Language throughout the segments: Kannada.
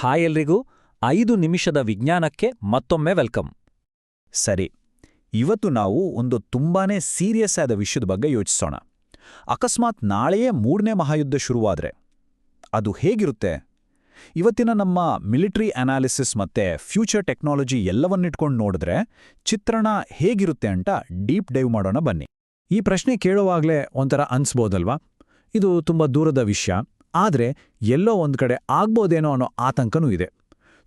ಹಾಯ್ ಎಲ್ರಿಗೂ 5 ನಿಮಿಷದ ವಿಜ್ಞಾನಕ್ಕೆ ಮತ್ತೊಮ್ಮೆ ವೆಲ್ಕಮ್. ಸರಿ, ಇವತ್ತು ನಾವು ಒಂದು ತುಂಬಾನೇ ಸೀರಿಯಸ್ ಆದ ವಿಷಯದ ಬಗ್ಗೆ ಯೋಚಿಸೋಣ. ಅಕಸ್ಮಾತ್ ನಾಳೆಯೇ 3ನೇ ಮಹಾಯುದ್ಧ ಶುರುವಾದ್ರೆ ಅದು ಹೇಗಿರುತ್ತೆ? ಇವತ್ತಿನ ನಮ್ಮ ಮಿಲಿಟರಿ ಅನಾಲಿಸಿಸ್ ಮತ್ತೆ ಫ್ಯೂಚರ್ ಟೆಕ್ನಾಲಜಿ ಎಲ್ಲವನ್ನಿಟ್ಕೊಂಡು ನೋಡಿದ್ರೆ ಚಿತ್ರಣ ಹೇಗಿರುತ್ತೆ ಅಂತ ಡೀಪ್ ಡೈವ್ ಮಾಡೋಣ ಬನ್ನಿ. ಈ ಪ್ರಶ್ನೆ ಕೇಳುವಾಗಲೇ ಒಂಥರ ಅನ್ಸ್ಬೋದಲ್ವಾ, ಇದು ತುಂಬ ದೂರದ ವಿಷಯ, ಆದರೆ ಎಲ್ಲೋ ಒಂದು ಕಡೆ ಆಗ್ಬೋದೇನೋ ಅನ್ನೋ ಆತಂಕನೂ ಇದೆ.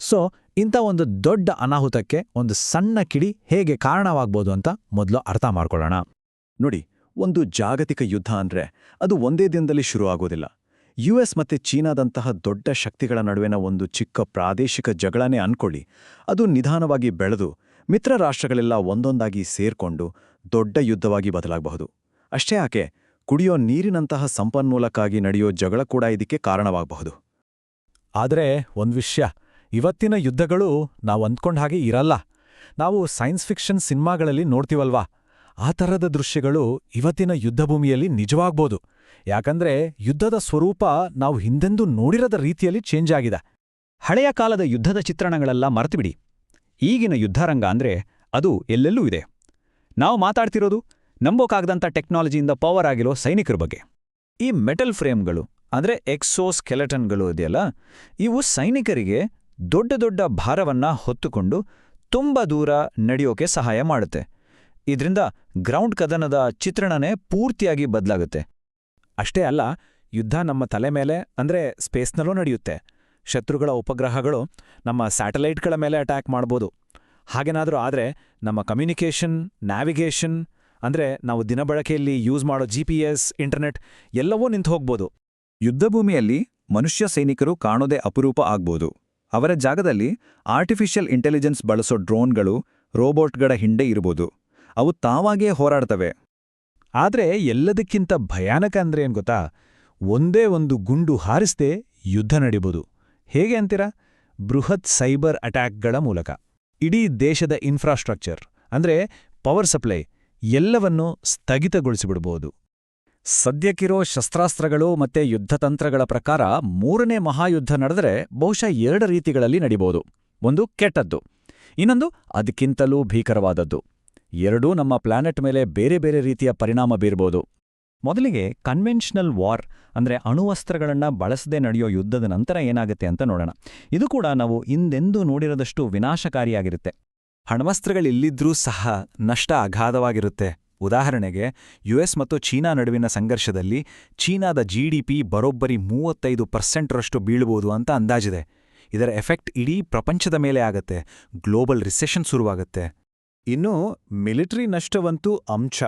ಸೊ ಇಂಥ ಒಂದು ದೊಡ್ಡ ಅನಾಹುತಕ್ಕೆ ಒಂದು ಸಣ್ಣ ಕಿಡಿ ಹೇಗೆ ಕಾರಣವಾಗ್ಬೋದು ಅಂತ ಮೊದಲು ಅರ್ಥ ಮಾಡ್ಕೊಳ್ಳೋಣ. ನೋಡಿ, ಒಂದು ಜಾಗತಿಕ ಯುದ್ಧ ಅಂದ್ರೆ ಅದು ಒಂದೇ ದಿನದಲ್ಲಿ ಶುರು ಆಗೋದಿಲ್ಲ. US ಮತ್ತೆ ಚೀನಾದಂತಹ ದೊಡ್ಡ ಶಕ್ತಿಗಳ ನಡುವಿನ ಒಂದು ಚಿಕ್ಕ ಪ್ರಾದೇಶಿಕ ಜಗಳನೇ ಅನ್ಕೊಳ್ಳಿ. ಅದು ನಿಧಾನವಾಗಿ ಬೆಳೆದು ಮಿತ್ರ ರಾಷ್ಟ್ರಗಳೆಲ್ಲ ಒಂದೊಂದಾಗಿ ಸೇರ್ಕೊಂಡು ದೊಡ್ಡ ಯುದ್ಧವಾಗಿ ಬದಲಾಗಬಹುದು. ಅಷ್ಟೇ ಯಾಕೆ, ಕುಡಿಯೋ ನೀರಿನಂತಹ ಸಂಪನ್ಮೂಲಕ್ಕಾಗಿ ನಡೆಯೋ ಜಗಳ ಕೂಡ ಇದಕ್ಕೆ ಕಾರಣವಾಗಬಹುದು. ಆದರೆ ಒಂದು ವಿಷಯ, ಇವತ್ತಿನ ಯುದ್ಧಗಳು ನಾವು ಅಂದ್ಕೊಂಡ ಹಾಗೆ ಇರಲ್ಲ. ನಾವು ಸೈನ್ಸ್ ಫಿಕ್ಷನ್ ಸಿನಿಮಾಗಳಲ್ಲಿ ನೋಡ್ತೀವಲ್ವಾ, ಆ ಥರದ ದೃಶ್ಯಗಳು ಇವತ್ತಿನ ಯುದ್ಧಭೂಮಿಯಲ್ಲಿ ನಿಜವಾಗ್ಬೋದು. ಯಾಕಂದ್ರೆ ಯುದ್ಧದ ಸ್ವರೂಪ ನಾವು ಹಿಂದೆಂದೂ ನೋಡಿರದ ರೀತಿಯಲ್ಲಿ ಚೇಂಜ್ ಆಗಿದೆ. ಹಳೆಯ ಕಾಲದ ಯುದ್ಧದ ಚಿತ್ರಣಗಳೆಲ್ಲ ಮರೆತುಬಿಡಿ. ಈಗಿನ ಯುದ್ಧರಂಗ ಅಂದ್ರೆ ಅದು ಎಲ್ಲೆಲ್ಲೂ ಇದೆ. ನಾವು ಮಾತಾಡ್ತಿರೋದು ನಂಬೋಕಾಗದಂಥ ಟೆಕ್ನಾಲಜಿಯಿಂದ ಪವರ್ ಆಗಿರೋ ಸೈನಿಕರ ಬಗ್ಗೆ. ಈ ಮೆಟಲ್ ಫ್ರೇಮ್ಗಳು ಅಂದ್ರೆ ಎಕ್ಸೋಸ್ಕೆಲೆಟನ್ಗಳು ಇದೆಯಲ್ಲ, ಇವು ಸೈನಿಕರಿಗೆ ದೊಡ್ಡ ದೊಡ್ಡ ಭಾರವನ್ನ ಹೊತ್ತುಕೊಂಡು ತುಂಬ ದೂರ ನಡೆಯೋಕೆ ಸಹಾಯ ಮಾಡುತ್ತೆ. ಇದರಿಂದ ಗ್ರೌಂಡ್ ಕದನದ ಚಿತ್ರಣನೇ ಪೂರ್ತಿಯಾಗಿ ಬದಲಾಗುತ್ತೆ. ಅಷ್ಟೇ ಅಲ್ಲ, ಯುದ್ಧ ನಮ್ಮ ತಲೆ ಮೇಲೆ ಅಂದ್ರೆ ಸ್ಪೇಸ್ನಲ್ಲೂ ನಡೆಯುತ್ತೆ. ಶತ್ರುಗಳ ಉಪಗ್ರಹಗಳು ನಮ್ಮ ಸ್ಯಾಟಲೈಟ್ಗಳ ಮೇಲೆ ಅಟ್ಯಾಕ್ ಮಾಡ್ಬೋದು. ಹಾಗೇನಾದರೂ ಆದರೆ ನಮ್ಮ ಕಮ್ಯುನಿಕೇಷನ್, ನ್ಯಾವಿಗೇಷನ್ ಅಂದ್ರೆ ನಾವು ದಿನಬಳಕೆಯಲ್ಲಿ ಯೂಸ್ ಮಾಡೋ GPS, ಇಂಟರ್ನೆಟ್ ಎಲ್ಲವೂ ನಿಂತು ಹೋಗ್ಬೋದು. ಯುದ್ಧಭೂಮಿಯಲ್ಲಿ ಮನುಷ್ಯ ಸೈನಿಕರು ಕಾಣೋದೇ ಅಪರೂಪ ಆಗ್ಬೋದು. ಅವರ ಜಾಗದಲ್ಲಿ ಆರ್ಟಿಫಿಷಿಯಲ್ ಇಂಟೆಲಿಜೆನ್ಸ್ ಬಳಸೋ ಡ್ರೋನ್ಗಳು, ರೋಬೋಟ್ಗಳ ಹಿಂಡೆ ಇರ್ಬೋದು. ಅವು ತಾವಾಗೇ ಹೋರಾಡ್ತವೆ. ಆದ್ರೆ ಎಲ್ಲದಕ್ಕಿಂತ ಭಯಾನಕ ಅಂದ್ರೆ ಏನ್ ಗೊತ್ತಾ, ಒಂದೇ ಒಂದು ಗುಂಡು ಹಾರಿಸ್ದೇ ಯುದ್ಧ ನಡೀಬೋದು. ಹೇಗೆ ಅಂತೀರಾ? ಬೃಹತ್ ಸೈಬರ್ ಅಟ್ಯಾಕ್ಗಳ ಮೂಲಕ ಇಡೀ ದೇಶದ ಇನ್ಫ್ರಾಸ್ಟ್ರಕ್ಚರ್ ಅಂದ್ರೆ ಪವರ್ ಸಪ್ಲೈ ಎಲ್ಲವನ್ನೂ ಸ್ಥಗಿತಗೊಳಿಸಿಬಿಡ್ಬೋದು. ಸದ್ಯಕ್ಕಿರೋ ಶಸ್ತ್ರಾಸ್ತ್ರಗಳು ಮತ್ತೆ ಯುದ್ಧತಂತ್ರಗಳ ಪ್ರಕಾರ 3ನೇ ಮಹಾಯುದ್ಧ ನಡೆದರೆ ಬಹುಶಃ 2 ರೀತಿಗಳಲ್ಲಿ ನಡೀಬೋದು. ಒಂದು ಕೆಟ್ಟದ್ದು, ಇನ್ನೊಂದು ಅದಕ್ಕಿಂತಲೂ ಭೀಕರವಾದದ್ದು. ಎರಡೂ ನಮ್ಮ ಪ್ಲಾನೆಟ್ ಮೇಲೆ ಬೇರೆ ಬೇರೆ ರೀತಿಯ ಪರಿಣಾಮ ಬೀರ್ಬೋದು. ಮೊದಲಿಗೆ ಕನ್ವೆನ್ಷನಲ್ ವಾರ್ ಅಂದ್ರೆ ಅಣುವಸ್ತ್ರಗಳನ್ನ ಬಳಸದೆ ನಡೆಯೋ ಯುದ್ಧದ ನಂತರ ಏನಾಗುತ್ತೆ ಅಂತ ನೋಡೋಣ. ಇದು ಕೂಡ ನಾವು ಹಿಂದೆಂದೂ ನೋಡಿರದಷ್ಟು ವಿನಾಶಕಾರಿಯಾಗಿರುತ್ತೆ. ಅಣ್ವಸ್ತ್ರಗಳಿಲ್ಲಿದ್ರೂ ಸಹ ನಷ್ಟ ಅಗಾಧವಾಗಿರುತ್ತೆ. ಉದಾಹರಣೆಗೆ US ಮತ್ತು ಚೀನಾ ನಡುವಿನ ಸಂಘರ್ಷದಲ್ಲಿ ಚೀನಾದ GDP ಬರೋಬ್ಬರಿ 35% ಬೀಳ್ಬೋದು ಅಂತ ಅಂದಾಜಿದೆ. ಇದರ ಎಫೆಕ್ಟ್ ಇಡೀ ಪ್ರಪಂಚದ ಮೇಲೆ ಆಗತ್ತೆ. ಗ್ಲೋಬಲ್ ರಿಸೆಷನ್ ಶುರುವಾಗತ್ತೆ. ಇನ್ನು ಮಿಲಿಟರಿ ನಷ್ಟವಂತೂ ಅಂಶ.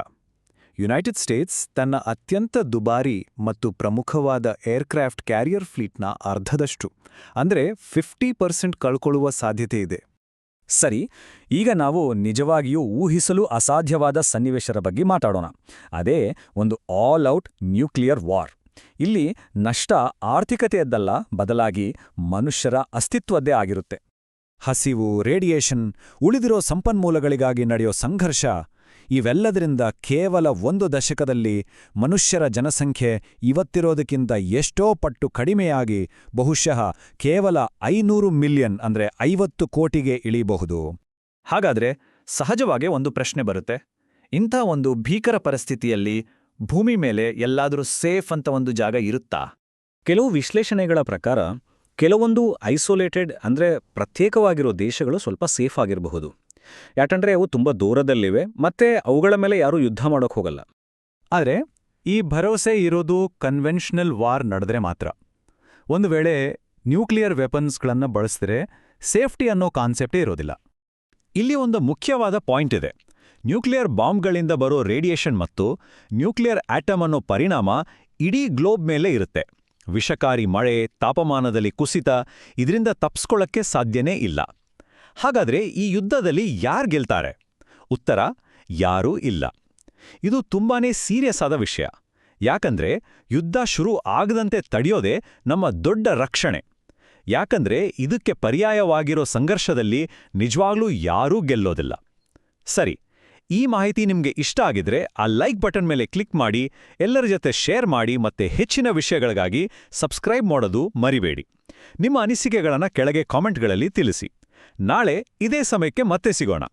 ಯುನೈಟೆಡ್ ಸ್ಟೇಟ್ಸ್ ತನ್ನ ಅತ್ಯಂತ ದುಬಾರಿ ಮತ್ತು ಪ್ರಮುಖವಾದ ಏರ್ಕ್ರಾಫ್ಟ್ ಕ್ಯಾರಿಯರ್ ಫ್ಲೀಟ್ನ ಅರ್ಧದಷ್ಟು ಅಂದ್ರೆ 50% ಕಳ್ಕೊಳ್ಳುವ ಸಾಧ್ಯತೆ ಇದೆ. ಸರಿ, ಈಗ ನಾವು ನಿಜವಾಗಿಯೂ ಊಹಿಸಲು ಅಸಾಧ್ಯವಾದ ಸನ್ನಿವೇಶರ ಬಗ್ಗೆ ಮಾತಾಡೋಣ. ಅದೇ ಒಂದು ಆಲ್ ಔಟ್ ನ್ಯೂಕ್ಲಿಯರ್ ವಾರ್. ಇಲ್ಲಿ ನಷ್ಟ ಆರ್ಥಿಕತೆಯದ್ದಲ್ಲ, ಬದಲಾಗಿ ಮನುಷ್ಯರ ಅಸ್ತಿತ್ವದ್ದೇ ಆಗಿರುತ್ತೆ. ಹಸಿವು, ರೇಡಿಯೇಷನ್, ಉಳಿದಿರೋ ಸಂಪನ್ಮೂಲಗಳಿಗಾಗಿ ನಡೆಯೋ ಸಂಘರ್ಷ, ಇವೆಲ್ಲದರಿಂದ ಕೇವಲ 1 ದಶಕದಲ್ಲಿ ಮನುಷ್ಯರ ಜನಸಂಖ್ಯೆ ಇವತ್ತಿರೋದಕ್ಕಿಂತ ಎಷ್ಟೋ ಪಟ್ಟು ಕಡಿಮೆಯಾಗಿ ಬಹುಶಃ ಕೇವಲ 500 ಮಿಲಿಯನ್ ಅಂದ್ರೆ 50 ಕೋಟಿಗೆ ಇಳಿಬಹುದು. ಹಾಗಾದ್ರೆ ಸಹಜವಾಗಿ ಒಂದು ಪ್ರಶ್ನೆ ಬರುತ್ತೆ, ಇಂಥ ಒಂದು ಭೀಕರ ಪರಿಸ್ಥಿತಿಯಲ್ಲಿ ಭೂಮಿ ಮೇಲೆ ಎಲ್ಲಾದರೂ ಸೇಫ್ ಅಂತ ಒಂದು ಜಾಗ ಇರುತ್ತಾ? ಕೆಲವು ವಿಶ್ಲೇಷಣೆಗಳ ಪ್ರಕಾರ ಕೆಲವೊಂದು ಐಸೋಲೇಟೆಡ್ ಅಂದ್ರೆ ಪ್ರತ್ಯೇಕವಾಗಿರೋ ದೇಶಗಳು ಸ್ವಲ್ಪ ಸೇಫ್ ಆಗಿರಬಹುದು. ಯಾಕಂದ್ರೆ ಅವು ತುಂಬ ದೂರದಲ್ಲಿವೆ ಮತ್ತೆ ಅವುಗಳ ಮೇಲೆ ಯಾರೂ ಯುದ್ಧ ಮಾಡೋಕೆ ಹೋಗಲ್ಲ. ಆದರೆ ಈ ಭರವಸೆ ಇರೋದು ಕನ್ವೆನ್ಷನಲ್ ವಾರ್ ನಡೆದ್ರೆ ಮಾತ್ರ. ಒಂದು ವೇಳೆ ನ್ಯೂಕ್ಲಿಯರ್ ವೆಪನ್ಸ್ಗಳನ್ನು ಬಳಸಿದ್ರೆ ಸೇಫ್ಟಿ ಅನ್ನೋ ಕಾನ್ಸೆಪ್ಟೇ ಇರೋದಿಲ್ಲ. ಇಲ್ಲಿ ಒಂದು ಮುಖ್ಯವಾದ ಪಾಯಿಂಟ್ ಇದೆ. ನ್ಯೂಕ್ಲಿಯರ್ ಬಾಂಬ್ಗಳಿಂದ ಬರೋ ರೇಡಿಯೇಷನ್ ಮತ್ತು ನ್ಯೂಕ್ಲಿಯರ್ ಆಟಮ್ ಅನ್ನೋ ಪರಿಣಾಮ ಇಡೀ ಗ್ಲೋಬ್ ಮೇಲೆ ಇರುತ್ತೆ. ವಿಷಕಾರಿ ಮಳೆ, ತಾಪಮಾನದಲ್ಲಿ ಕುಸಿತ, ಇದರಿಂದ ತಪ್ಪಿಸ್ಕೊಳ್ಳೋಕ್ಕೆ ಸಾಧ್ಯನೇ ಇಲ್ಲ. ಹಾಗಾದ್ರೆ ಈ ಯುದ್ಧದಲ್ಲಿ ಯಾರು ಗೆಲ್ತಾರೆ? ಉತ್ತರ, ಯಾರೂ ಇಲ್ಲ. ಇದು ತುಂಬಾನೇ ಸೀರಿಯಸ್ ಆದ ವಿಷಯ. ಯಾಕಂದ್ರೆ ಯುದ್ಧ ಶುರು ಆಗದಂತೆ ತಡೆಯೋದೇ ನಮ್ಮ ದೊಡ್ಡ ರಕ್ಷಣೆ. ಯಾಕಂದ್ರೆ ಇದಕ್ಕೆ ಪರ್ಯಾಯವಾಗಿರೋ ಸಂಘರ್ಷದಲ್ಲಿ ನಿಜವಾಗ್ಲೂ ಯಾರೂ ಗೆಲ್ಲೋದಿಲ್ಲ. ಸರಿ, ಈ ಮಾಹಿತಿ ನಿಮಗೆ ಇಷ್ಟ ಆಗಿದ್ರೆ ಆ ಲೈಕ್ ಬಟನ್ ಮೇಲೆ ಕ್ಲಿಕ್ ಮಾಡಿ, ಎಲ್ಲರ ಜೊತೆ ಶೇರ್ ಮಾಡಿ ಮತ್ತೆ ಹೆಚ್ಚಿನ ವಿಷಯಗಳಿಗಾಗಿ ಸಬ್ಸ್ಕ್ರೈಬ್ ಮಾಡೋದು ಮರಿಬೇಡಿ. ನಿಮ್ಮ ಅನಿಸಿಕೆಗಳನ್ನು ಕೆಳಗೆ ಕಾಮೆಂಟ್ಗಳಲ್ಲಿ ತಿಳಿಸಿ. ನಾಳೆ ಇದೇ ಸಮಯಕ್ಕೆ ಮತ್ತೆ ಸಿಗೋಣ.